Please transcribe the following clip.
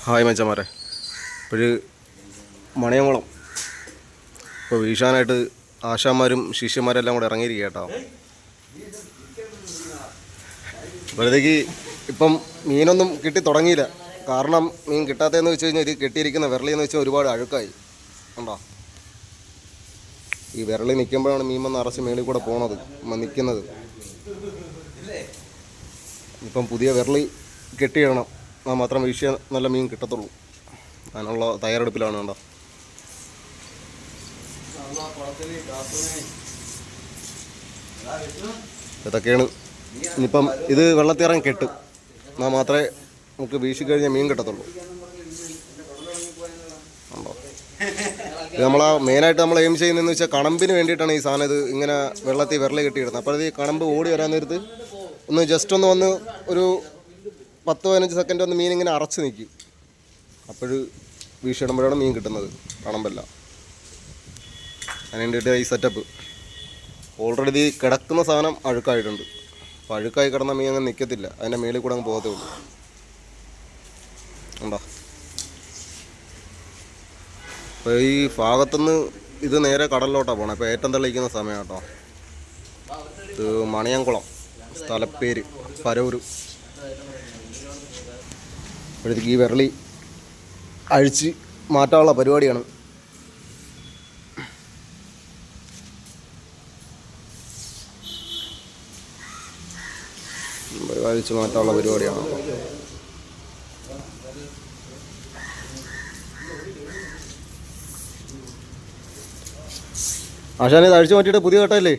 Hi മച്ചന്മാരെ, ഇപ്പോഴ് മണിയംകുളം ഇപ്പോൾ വീശാനായിട്ട് ആശാന്മാരും ശിഷ്യന്മാരെല്ലാം കൂടെ ഇറങ്ങിയിരിക്കുക കേട്ടോ. അപ്പോഴത്തേക്ക് ഇപ്പം മീനൊന്നും കിട്ടി തുടങ്ങിയില്ല. കാരണം മീൻ കിട്ടാത്തതെന്ന് വെച്ച് കഴിഞ്ഞാൽ ഇത് കെട്ടിയിരിക്കുന്ന വിരളിയെന്ന് വെച്ചാൽ ഒരുപാട് അഴുക്കായി ഉണ്ടോ. ഈ വിരളി നിൽക്കുമ്പോഴാണ് മീൻ വന്ന് അറച്ച് മേളിൽ കൂടെ പോണത് നിൽക്കുന്നത്. ഇപ്പം പുതിയ വിരളി കെട്ടിയിടണം, എന്നാൽ മാത്രം വീശിയ നല്ല മീൻ കിട്ടത്തുള്ളൂ. അതിനുള്ള തയ്യാറെടുപ്പിലാണ് കേട്ടോ. ഇതൊക്കെയാണ്. ഇനിയിപ്പം ഇത് വെള്ളത്തിറങ്ങി കെട്ടും, എന്നാൽ മാത്രമേ നമുക്ക് വീശി കഴിഞ്ഞാൽ മീൻ കിട്ടത്തുള്ളൂ. ഉണ്ടോ, ഇത് മെയിനായിട്ട് നമ്മൾ എയിം ചെയ്യുന്നതെന്ന് വെച്ചാൽ കണമ്പിന് വേണ്ടിയിട്ടാണ് ഈ സാധനം ഇത് ഇങ്ങനെ വെള്ളത്തിൽ വിരളി കെട്ടിയിടുന്നത്. അപ്പോഴത്തെ ഈ കണമ്പ് ഓടി വരാൻ നേരത്ത് ഒന്ന് ജസ്റ്റ് ഒന്ന് വന്ന് ഒരു 10-15 സെക്കൻഡ് ഒന്ന് മീൻ ഇങ്ങനെ അറച്ച് നിൽക്കും. അപ്പോൾ വീശിടുമ്പോഴാണ് മീൻ കിട്ടുന്നത്, കണമ്പല്ല. അതിന് വേണ്ടിയിട്ട് ഈ സെറ്റപ്പ്. ഓൾറെഡി ഈ കിടക്കുന്ന സാധനം അഴുക്കായിട്ടുണ്ട്. അപ്പോൾ അഴുക്കായി കിടന്ന മീൻ അങ്ങനെ നിൽക്കത്തില്ല, അതിൻ്റെ മേളിൽ കൂടെ അങ്ങ് പോകത്തേ ഉള്ളൂ. ഉണ്ടോ, അപ്പോൾ ഈ ഭാഗത്തുനിന്ന് ഇത് നേരെ കടലിലോട്ടാണ് പോകണം. ഇപ്പോൾ ഏറ്റം തെളിയിക്കുന്ന സമയം കേട്ടോ. ഇത് മണിയംകുളം, സ്ഥലപ്പേര് പരൂർ. അപ്പോഴത്തേക്ക് ഈ വിരളി അഴിച്ച് മാറ്റാനുള്ള പരിപാടിയാണ്. അഴിച്ച് മാറ്റാനുള്ള പരിപാടിയാണ്. ആശാനെ ഇത് അഴിച്ചു മാറ്റിയിട്ട് പുതിയ കെട്ടല്ലേ?